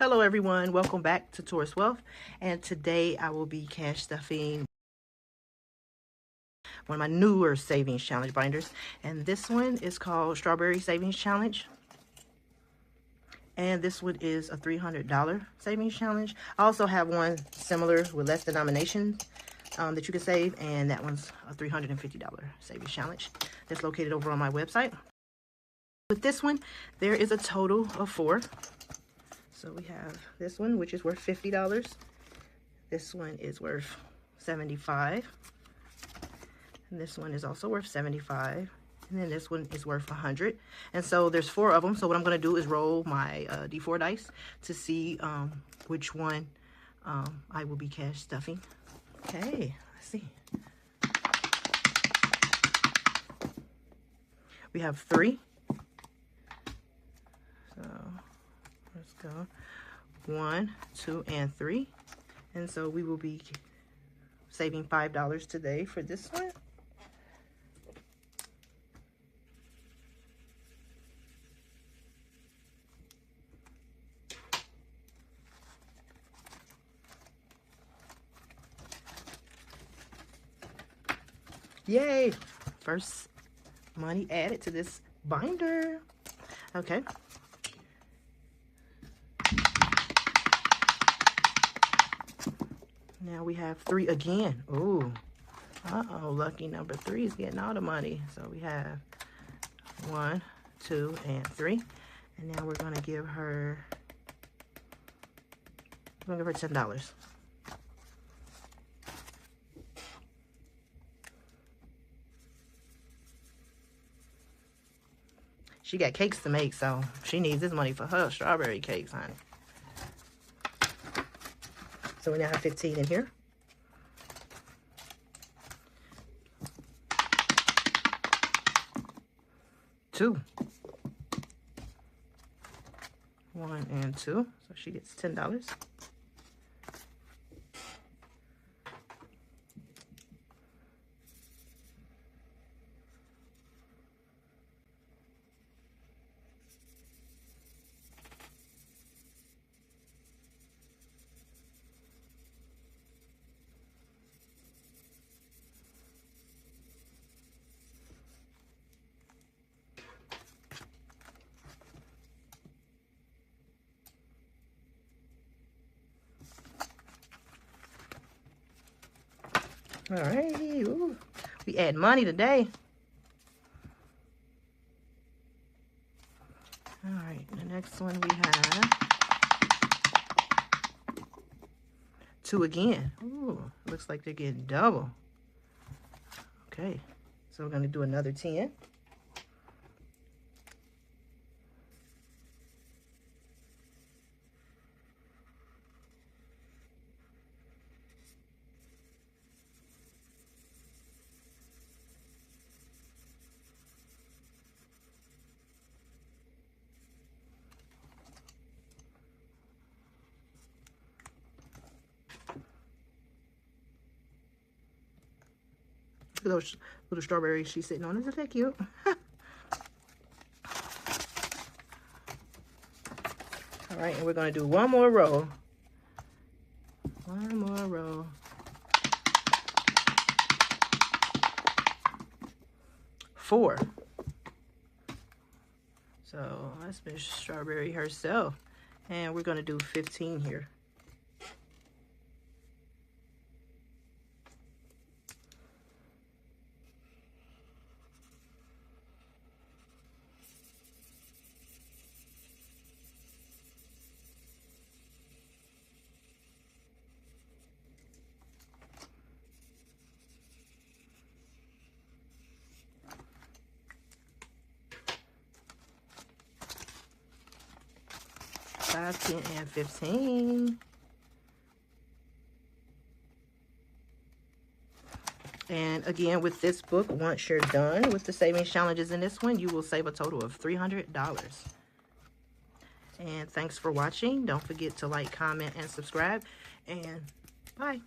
Hello everyone, welcome back to Taurus Wealth, and today I will be cash stuffing one of my newer savings challenge binders, and this one is called Strawberry Savings Challenge, and this one is a $300 savings challenge. I also have one similar with less denominations that you can save, and that one's a $350 savings challenge that's located over on my website. With this one, there is a total of 4. So we have this one, which is worth $50. This one is worth $75. And this one is also worth $75. And then this one is worth $100. And so there's 4 of them. So what I'm going to do is roll my D4 dice to see which one I will be cash stuffing. Okay, let's see. We have 3. So let's go 1, 2, and 3. And so we will be saving $5 today for this one. Yay! First money added to this binder. Okay. Now we have 3 again. Ooh. Uh-oh, lucky number 3 is getting all the money. So we have 1, 2, and 3. And now we're gonna give her $10. She got cakes to make, so she needs this money for her strawberry cakes, honey. So we now have 15 in here. Two. 1 and 2. So she gets $10. All right, ooh, we add money today. All right, the next one we have 2 again. Ooh, looks like they're getting double. Okay, so we're gonna do another 10. Look at those little strawberries she's sitting on. Isn't that cute? All right, and we're going to do one more row. One more row. 4. So that's Miss Strawberry herself. And we're going to do 15 here. Five, 10, and 15. And again, with this book, once you're done with the savings challenges in this one, you will save a total of $300. And thanks for watching. Don't forget to like, comment, and subscribe. And bye.